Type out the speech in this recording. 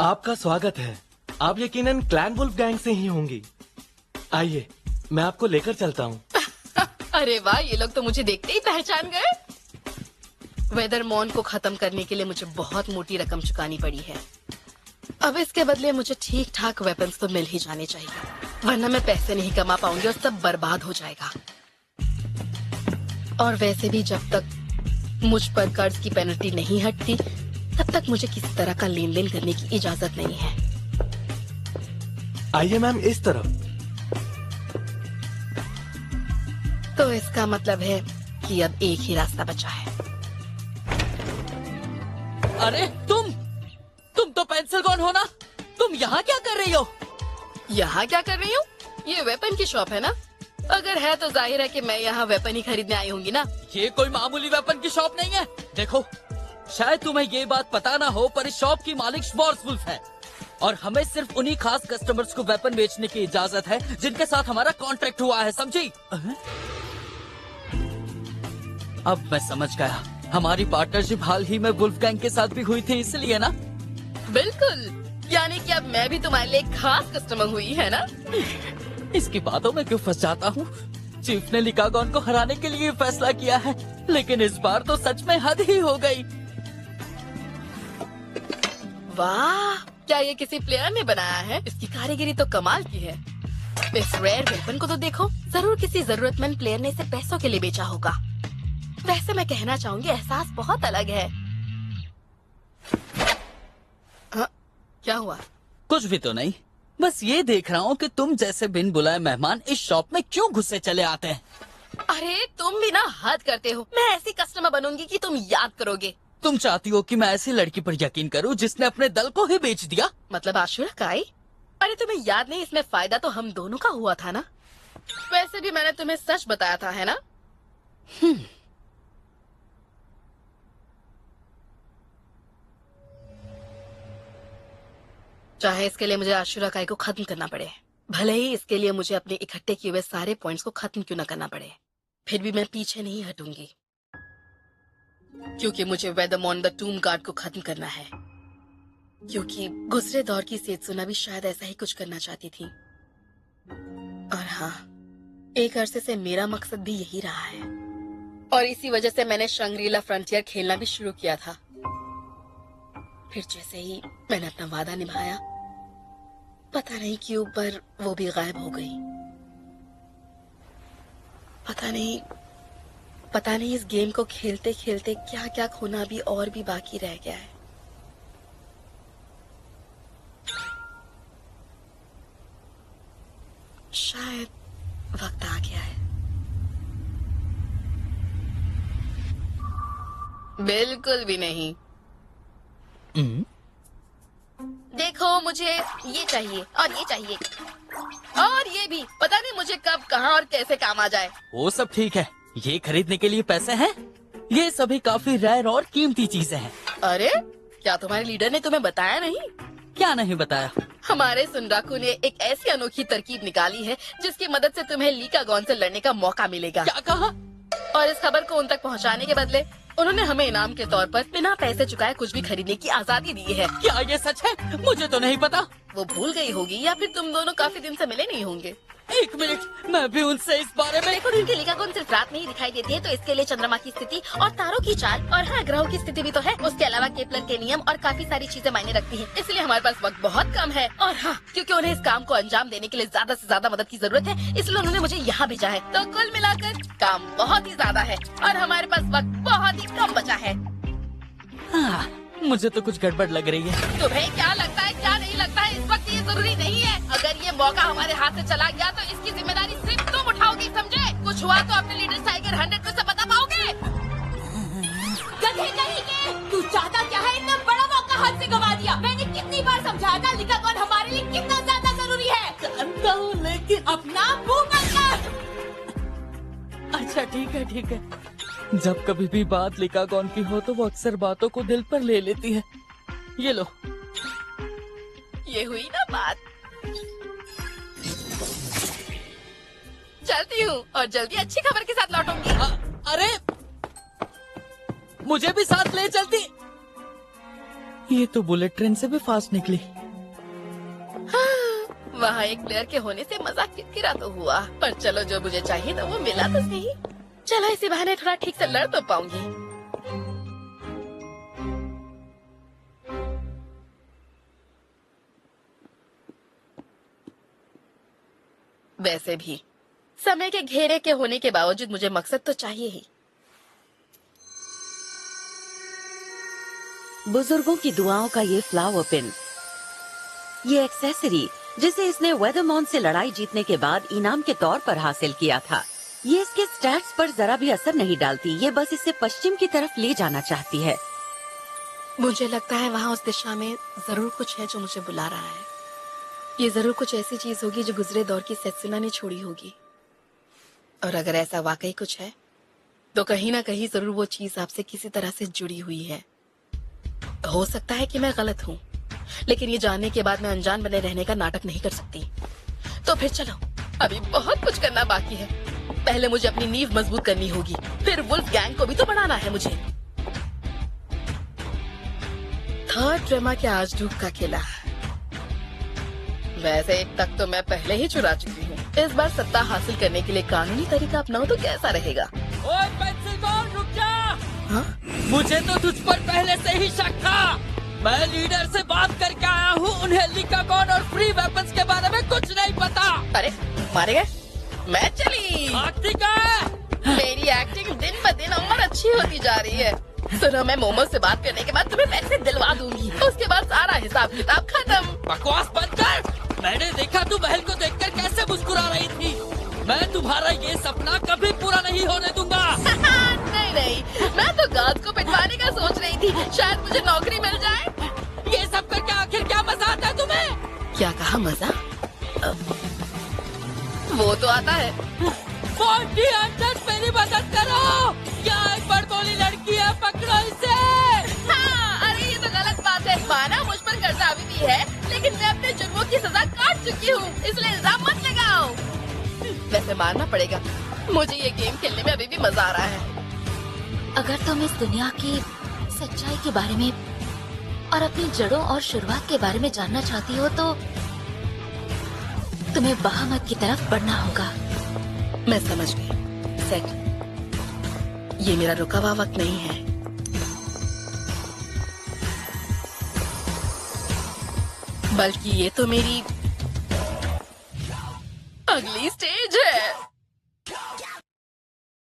आपका स्वागत है। आप यकीनन क्लैन वुल्फ गैंग से ही होंगी। आइए, मैं आपको लेकर चलता हूँ। अरे वाह, ये लोग तो मुझे देखते ही पहचान गए। वेदरमॉन को खत्म करने के लिए मुझे बहुत मोटी रकम चुकानी पड़ी है। अब इसके बदले मुझे ठीक ठाक वेपन्स तो मिल ही जाने चाहिए, वरना मैं पैसे नहीं कमा पाऊंगी और सब बर्बाद हो जाएगा। और वैसे भी जब तक मुझ पर कर्ज की पेनल्टी नहीं हटती, तब तक मुझे किसी तरह का लेन देन करने की इजाजत नहीं है। आइए मैम, इस तरफ। तो इसका मतलब है कि अब एक ही रास्ता बचा है। अरे तुम तो पेंसिल कौन हो ना? तुम यहाँ क्या कर रही हो? यहाँ क्या कर रही हूँ? ये वेपन की शॉप है ना? अगर है तो जाहिर है कि मैं यहाँ वेपन ही खरीदने आई होंगी ना। ये कोई मामूली वेपन की शॉप नहीं है। देखो, शायद तुम्हें ये बात पता ना हो, पर इस शॉप की मालिक श्वार्ज़वुल्फ है और हमें सिर्फ उन्हीं खास कस्टमर्स को वेपन बेचने की इजाजत है जिनके साथ हमारा कॉन्ट्रैक्ट हुआ है, समझी? अब मैं समझ गया, हमारी पार्टनरशिप हाल ही में वुल्फ गैंग के साथ भी हुई थी, इसलिए ना? बिल्कुल, यानी कि अब मैं भी तुम्हारे लिए खास कस्टमर हुई है ना? इसकी बातों में क्यों फंस जाता हूँ? चीफ ने लिकागॉन को हराने के लिए फैसला किया है, लेकिन इस बार तो सच में हद ही हो गई। वाह, क्या ये किसी प्लेयर ने बनाया है? इसकी कारीगरी तो कमाल की है। इस रेयर वेपन को तो देखो, जरूर किसी जरूरतमंद प्लेयर ने इसे पैसों के लिए बेचा होगा। वैसे मैं कहना चाहूंगी, एहसास बहुत अलग है। हाँ, क्या हुआ? कुछ भी तो नहीं, बस ये देख रहा हूँ कि तुम जैसे बिन बुलाए मेहमान इस शॉप में क्यों घुसे चले आते हैं। अरे तुम भी ना हद करते हो। मैं ऐसी कस्टमर बनूंगी कि तुम याद करोगे। तुम चाहती हो कि मैं ऐसी लड़की पर यकीन करूं जिसने अपने दल को ही बेच दिया? मतलब आशुरा काई? अरे तुम्हें याद नहीं, इसमें फायदा तो हम दोनों का हुआ था ना? वैसे भी मैंने तुम्हें सच बताया था, है ना? चाहे इसके लिए मुझे आशुरा काई को खत्म करना पड़े, भले ही इसके लिए मुझे अपने इकट्ठे किए हुए सारे पॉइंट्स को खत्म क्यों न करना पड़े, फिर भी मैं पीछे नहीं हटूंगी, क्योंकि मुझे वेदरमॉन द टूम गार्ड को खत्म करना है। क्योंकि गुजरे दौर की सेत्सुना भी शायद ऐसा ही कुछ करना चाहती थी। और हाँ, एक अरसे से मेरा मकसद भी यही रहा है, और इसी वजह से मैंने शंग्रीला फ्रंटियर खेलना भी शुरू किया था। फिर जैसे ही मैंने अपना वादा निभाया, पता नहीं क्यों पर वो भी गायब हो गई। पता नहीं इस गेम को खेलते खेलते क्या क्या खोना भी और भी बाकी रह गया है। शायद वक्त आ गया है। बिल्कुल भी नहीं। देखो, मुझे ये चाहिए और ये चाहिए और ये भी। पता नहीं मुझे कब, कहाँ और कैसे काम आ जाए। वो सब ठीक है, ये खरीदने के लिए पैसे हैं। ये सभी काफी रेयर और कीमती चीजें हैं। अरे, क्या तुम्हारे लीडर ने तुम्हें बताया नहीं? क्या नहीं बताया? हमारे सुनराकू ने एक ऐसी अनोखी तरकीब निकाली है जिसकी मदद से तुम्हें लिकागॉन से लड़ने का मौका मिलेगा। क्या कहा? और इस खबर को उन तक पहुंचाने के बदले उन्होंने हमें इनाम के तौर पर बिना पैसे चुकाए कुछ भी खरीदने की आजादी दी है। क्या ये सच है? मुझे तो नहीं पता। वो भूल गई होगी, या फिर तुम दोनों काफी दिन से मिले नहीं होंगे। एक मिनट, मैं भी उनसे इस बारे में। देखो, उनकी लिकागॉन सिर्फ रात में ही दिखाई देती है, तो इसके लिए चंद्रमा की स्थिति और तारों की चाल और हाँ, ग्रहों की स्थिति भी तो है। उसके अलावा केपलर के नियम और काफी सारी चीजें मायने रखती हैं। इसलिए हमारे पास वक्त बहुत कम है। और हाँ, क्योंकि उन्हें इस काम को अंजाम देने के लिए ज्यादा से ज्यादा मदद की जरूरत है, इसलिए उन्होंने मुझे यहाँ भेजा है। तो कुल मिलाकर काम बहुत ही ज्यादा है और हमारे पास वक्त बहुत ही कम बचा है। हाँ, मुझे तो कुछ गड़बड़ लग रही है। तुम्हें क्या लगता है, क्या नहीं लगता है, इस वक्त ये जरूरी नहीं है। अगर ये मौका हमारे हाथ से चला गया तो इसकी जिम्मेदारी सिर्फ तुम उठाओगी, समझे? कुछ हुआ तो अपने लीडर टाइगर 100% बता पाओगे। गधे कहीं के, तू चाहता क्या है? इतना बड़ा मौका हाथ से गवा दिया। मैंने कितनी बार समझाया था लिकागॉन हमारे लिए कितना ज्यादा जरूरी है। जानता हूँ, लेकिन अपना मुंह बंद कर। अच्छा ठीक है। जब कभी भी बात लिकागॉन की हो तो वो अक्सर बातों को दिल पर ले लेती है। ये लो। ये हुई ना बात। चलती हूँ और जल्दी अच्छी खबर के साथ लौटूंगी। अरे, मुझे भी साथ ले चलती। ये तो बुलेट ट्रेन से भी फास्ट निकली। वहाँ एक प्लेयर के होने से मजाक किरकिरा तो हुआ, पर चलो जो मुझे चाहिए तो वो मिला तो सही। चलो इसी बहाने थोड़ा ठीक से लड़ तो पाऊंगी। वैसे भी समय के घेरे के होने के बावजूद मुझे मकसद तो चाहिए ही। बुजुर्गों की दुआओं का ये फ्लावर पिन, ये एक्सेसरी जिसे इसने वेदरमॉन से लड़ाई जीतने के बाद इनाम के तौर पर हासिल किया था, ये इसके स्टैट्स पर जरा भी असर नहीं डालती। ये बस इसे पश्चिम की तरफ ले जाना चाहती है। मुझे लगता है वहाँ उस दिशा में जरूर कुछ है जो मुझे बुला रहा है। ये जरूर कुछ ऐसी चीज होगी जो गुजरे दौर की सेत्सुना ने छोड़ी होगी, और अगर ऐसा वाकई कुछ है तो कहीं ना कहीं जरूर वो चीज आपसे किसी तरह से जुड़ी हुई है। हो सकता है कि मैं गलत हूँ, लेकिन ये जानने के बाद मैं अनजान बने रहने का नाटक नहीं कर सकती। तो फिर चलो, अभी बहुत कुछ करना बाकी है। पहले मुझे अपनी नींव मजबूत करनी होगी, फिर वुल्फ गैंग को भी तो बढ़ाना है मुझे। थर्ड ड्रामा के आजडूब का किला। वैसे एक तक तो मैं पहले ही चुरा चुकी हूँ। इस बार सत्ता हासिल करने के लिए कानूनी तरीका अपनाऊं तो कैसा रहेगा? ओए पेंसिल बॉल, रुक जा। हाँ? मुझे तो तुझ पर पहले से ही शक था। मैं लीडर से बात करके आया हूँ, उन्हें लिकागोन और फ्री वेपन्स के बारे में कुछ नहीं पता। अरे मारे गए? मैं चली। भागती का है? मेरी एक्टिंग दिन ब दिन और अच्छी होती जा रही है। सुनो, मैं मोमो से बात करने के बाद तुम्हें पैसे दिलवा दूंगी, उसके बाद सारा हिसाब किताब खत्म। बकवास बंद कर। मैंने देखा तू बहन को देखकर कैसे मुस्कुरा रही थी। मैं तुम्हारा ये सपना कभी पूरा नहीं होने दूंगा। नहीं नहीं, मैं तो गार्ड को पिटवाने का सोच रही थी, शायद मुझे नौकरी मिल जाए। ये सब करके आखिर क्या मजा आता है तुम्हें? क्या कहा मजा? वो तो आता है। 40 मेरी मदद करो। क्या एक बड़बोली लड़की है, पकड़ो इसे। हाँ, अरे ये तो गलत बात है। माना मुझ पर कर्जा अभी भी है, लेकिन मैं अपने जुर्मों की सजा काट चुकी हूँ, इसलिए इल्जाम मत लगाओ। वैसे मानना पड़ेगा, मुझे ये गेम खेलने में अभी भी मजा आ रहा है। अगर तुम इस दुनिया की सच्चाई के बारे में और अपनी जड़ों और शुरुआत के बारे में जानना चाहती हो तो तुम्हें बहामत की तरफ बढ़ना होगा। मैं समझ गई। सेट, ये मेरा रुका हुआ वक्त नहीं है। बल्कि ये तो मेरी अगली स्टेज है।